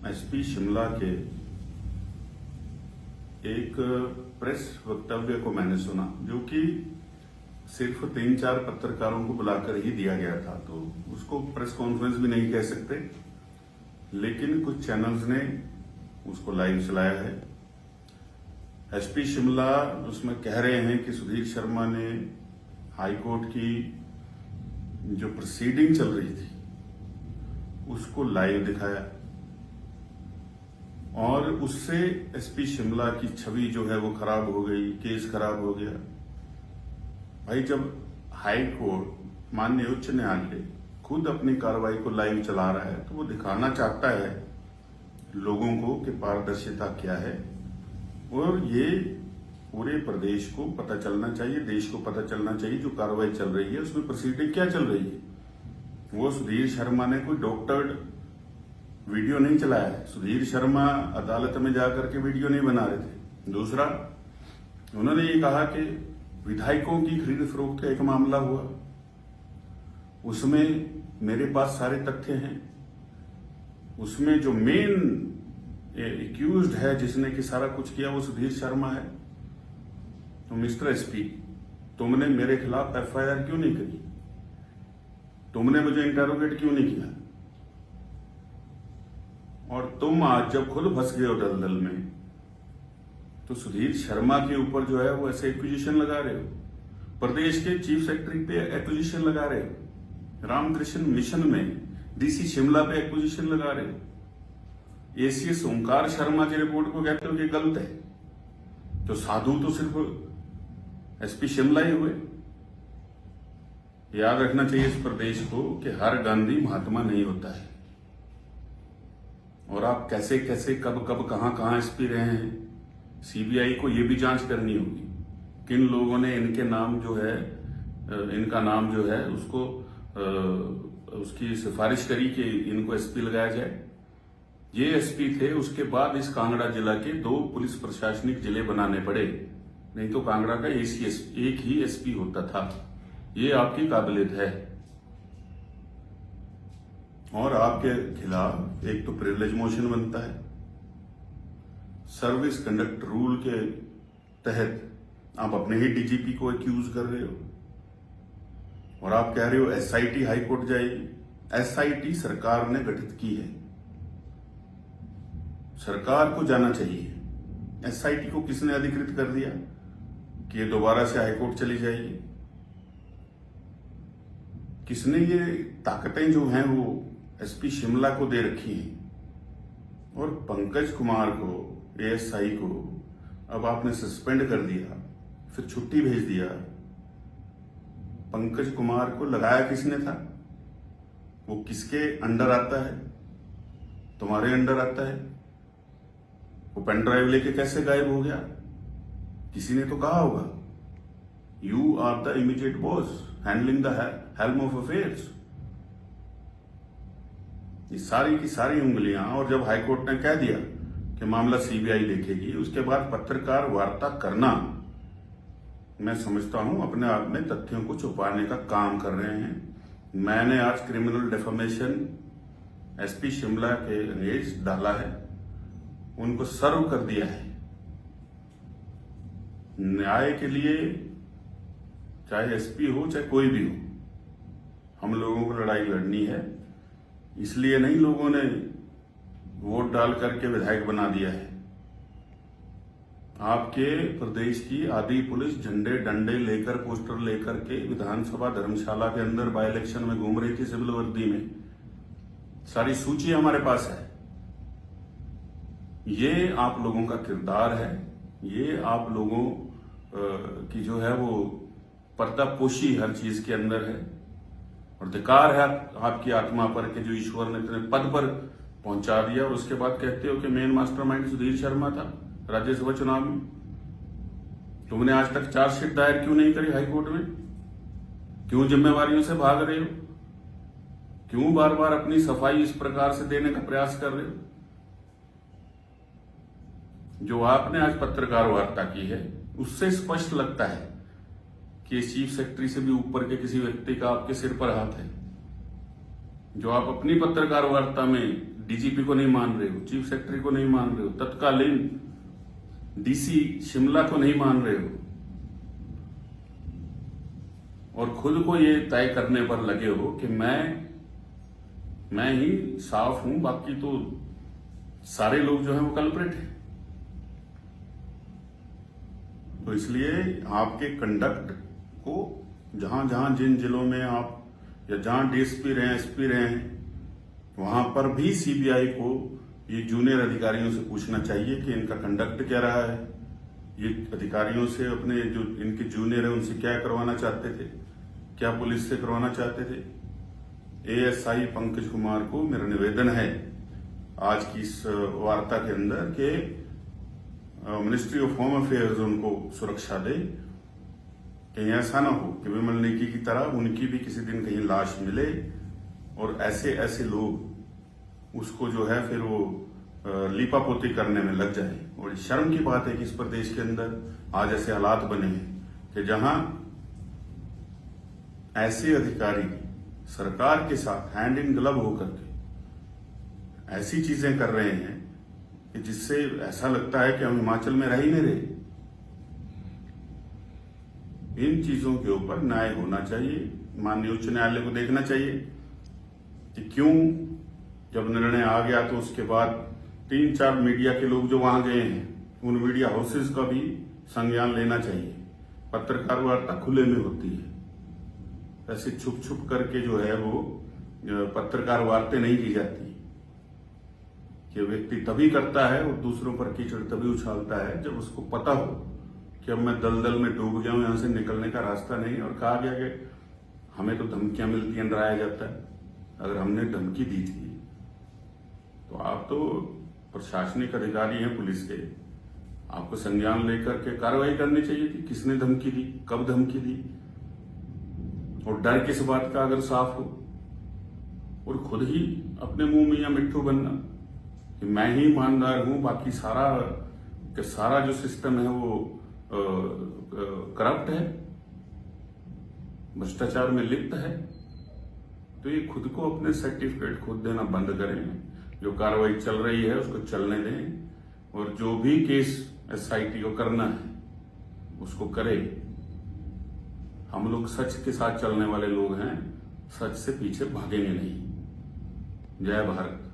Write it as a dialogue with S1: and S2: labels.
S1: SP Shimla के एक press वक्तव्य को मैंने सुना, जो कि सिर्फ 3-4 पत्रकारों को बुलाकर ही दिया गया था। तो उसको प्रेस कॉन्फ्रेंस भी नहीं कह सकते, लेकिन कुछ चैनल्स ने उसको लाइव चलाया है। एसपी शिमला उसमें कह रहे हैं कि सुधीर शर्मा ने हाई कोर्ट की जो प्रोसीडिंग चल रही थी उसको लाइव दिखाया, और उससे एसपी शिमला की छवि जो है वो खराब हो गई, केस खराब हो गया। भाई, जब हाई कोर्ट माननीय उच्च न्यायालय खुद अपनी कार्रवाई को लाइव चला रहा है तो वो दिखाना चाहता है लोगों को कि पारदर्शिता क्या है, और ये पूरे प्रदेश को पता चलना चाहिए, देश को पता चलना चाहिए जो कार्रवाई चल रही है उसमें प्रोसीडिंग क्या चल रही है। वो सुधीर शर्मा ने कोई डॉक्टर्ड वीडियो नहीं चलाया है। सुधीर शर्मा अदालत में जाकर के वीडियो नहीं बना रहे थे। दूसरा, उन्होंने ये कहा कि विधायकों की खरीद फरोख्त का एक मामला हुआ, उसमें मेरे पास सारे तथ्य हैं। उसमें जो मेन एक्यूज्ड है, जिसने कि सारा कुछ किया, वो सुधीर शर्मा है। तो मिस्टर एसपी, तुमने मेरे खिलाफ एफआईआर क्यों नहीं करी? तुमने मुझे इंटेरोगेट क्यों नहीं किया? और तुम आज जब खुद फंस गए हो दलदल में, तो सुधीर शर्मा के ऊपर जो है वो ऐसे एक्विजिशन लगा रहे हो, प्रदेश के चीफ सेक्रेटरी पे एक्विजिशन लगा रहे हो, रामकृष्ण मिशन में डीसी शिमला पे एक्विजिशन लगा रहे हो, एसीएस ओंकार शर्मा की रिपोर्ट को कहते हो कि गलत है। तो साधु तो सिर्फ एसपी शिमला ही हुए। याद रखना चाहिए इस प्रदेश को कि हर गांधी महात्मा नहीं होता है, और आप कैसे कैसे कब कब कहां एसपी रहे हैं, सीबीआई को यह भी जांच करनी होगी किन लोगों ने इनके नाम जो है, इनका नाम जो है उसको उसकी सिफारिश करी कि इनको एसपी लगाया जाए। ये एसपी थे, उसके बाद इस कांगड़ा जिला के 2 पुलिस प्रशासनिक जिले बनाने पड़े, नहीं तो कांगड़ा का एक ही एसपी होता था। ये आपकी काबिलियत है। और आपके खिलाफ एक तो प्रिविलेज मोशन बनता है, सर्विस कंडक्ट रूल के तहत आप अपने ही डीजीपी को एक्यूज कर रहे हो, और आप कह रहे हो एसआईटी हाई कोर्ट जाएगी। एसआईटी सरकार ने गठित की है, सरकार को जाना चाहिए। एसआईटी को किसने अधिकृत कर दिया कि ये दोबारा से हाईकोर्ट चली जाएगी? किसने ये ताकतें जो हैं वो एसपी शिमला को दे रखी हैं? और पंकज कुमार को, एएसआई को अब आपने सस्पेंड कर दिया, फिर छुट्टी भेज दिया। पंकज कुमार को लगाया किसने था? वो किसके अंडर आता है? तुम्हारे अंडर आता है। वो पेन ड्राइव लेके कैसे गायब हो गया? किसी ने तो कहा होगा, you are the immediate boss handling the helm of affairs. ये सारी की सारी उंगलियां, और जब हाईकोर्ट ने कह दिया कि मामला सीबीआई देखेगी, उसके बाद पत्रकार वार्ता करना, मैं समझता हूं अपने आप में तथ्यों को छुपाने का काम कर रहे हैं। मैंने आज क्रिमिनल डेफमेशन एसपी शिमला के अगेंस्ट डाला है, उनको सर्व कर दिया है। न्याय के लिए चाहे एसपी हो चाहे कोई भी हो, हम लोगों को लड़ाई लड़नी है। इसलिए नहीं लोगों ने वोट डाल करके विधायक बना दिया है। आपके प्रदेश की आधी पुलिस झंडे डंडे लेकर, पोस्टर लेकर के विधानसभा धर्मशाला के अंदर बाय इलेक्शन में घूम रही थी सिविल वर्दी में। सारी सूची हमारे पास है। ये आप लोगों का किरदार है, ये आप लोगों की जो है वो पर्दापोशी हर चीज के अंदर है, और धिक्कार है आपकी आत्मा पर कि जो ईश्वर ने इतने पद पर पहुंचा दिया, और उसके बाद कहते हो कि मेन मास्टरमाइंड सुधीर शर्मा था राज्यसभा चुनाव में। तुमने आज तक चार्जशीट दायर क्यों नहीं करी हाईकोर्ट में? क्यों जिम्मेवारियों से भाग रहे हो? क्यों बार बार अपनी सफाई इस प्रकार से देने का प्रयास कर रहे हो? जो आपने आज पत्रकार वार्ता की है उससे स्पष्ट लगता है कि चीफ सेक्रेटरी से भी ऊपर के किसी व्यक्ति का आपके सिर पर हाथ है। जो आप अपनी पत्रकार वार्ता में डीजीपी को नहीं मान रहे हो, चीफ सेक्रेटरी को नहीं मान रहे हो, तत्कालीन डीसी शिमला को नहीं मान रहे हो, और खुद को ये तय करने पर लगे हो कि मैं ही साफ हूं, बाकी तो सारे लोग जो हैं वो कल्प्रिट हैं। तो इसलिए आपके कंडक्ट को जहां जहां जिन जिलों में आप या जहां डीएसपी रहे, एसपी रहे, वहां पर भी सीबीआई को ये जूनियर अधिकारियों से पूछना चाहिए कि इनका कंडक्ट क्या रहा है, ये अधिकारियों से अपने जो इनके जूनियर है उनसे क्या करवाना चाहते थे, क्या पुलिस से करवाना चाहते थे। एएसआई पंकज कुमार को मेरा निवेदन है आज की इस वार्ता के अंदर कि मिनिस्ट्री ऑफ होम अफेयर्स उनको सुरक्षा दे, कहीं ऐसा ना हो कि विमल नेगी की तरह उनकी भी किसी दिन कहीं लाश मिले और ऐसे ऐसे लोग उसको जो है फिर वो लीपापोती करने में लग जाए। और शर्म की बात है कि इस प्रदेश के अंदर आज ऐसे हालात बने हैं कि जहां ऐसे अधिकारी सरकार के साथ हैंड इन ग्लव होकर के ऐसी चीजें कर रहे हैं कि जिससे ऐसा लगता है कि हम हिमाचल में रह ही नहीं रहे। इन चीजों के ऊपर न्याय होना चाहिए, माननीय उच्च न्यायालय को देखना चाहिए कि क्यों जब निर्णय आ गया तो उसके बाद 3-4 मीडिया के लोग जो वहां गए हैं उन मीडिया हाउसेस का भी संज्ञान लेना चाहिए। पत्रकार वार्ता खुले में होती है, ऐसे छुप छुप करके जो है वो पत्रकार वार्ता नहीं की जाती। कि व्यक्ति तभी करता है और दूसरों पर कीचड़ तभी उछालता है जब उसको पता हो कि अब मैं दलदल में डूब गया हूं, यहां से निकलने का रास्ता नहीं। और कहा गया कि हमें तो धमकियां मिलती हैं, डराया जाता है। अगर हमने धमकी दी थी तो आप तो प्रशासनिक अधिकारी हैं पुलिस के, आपको संज्ञान लेकर के कार्रवाई करनी चाहिए थी। किसने धमकी दी, कब धमकी दी, और डर किस बात का अगर साफ हो, और खुद ही अपने मुंह में या मिट्ठू बनना कि मैं ही ईमानदार हूं, बाकी सारा जो सिस्टम है वो करप्ट है, भ्रष्टाचार में लिप्त है। तो ये खुद को अपने सर्टिफिकेट खुद देना बंद करें। जो कार्रवाई चल रही है उसको चलने दें, और जो भी केस एसआईटी को करना है उसको करे। हम लोग सच के साथ चलने वाले लोग हैं, सच से पीछे भागेंगे नहीं। जय भारत।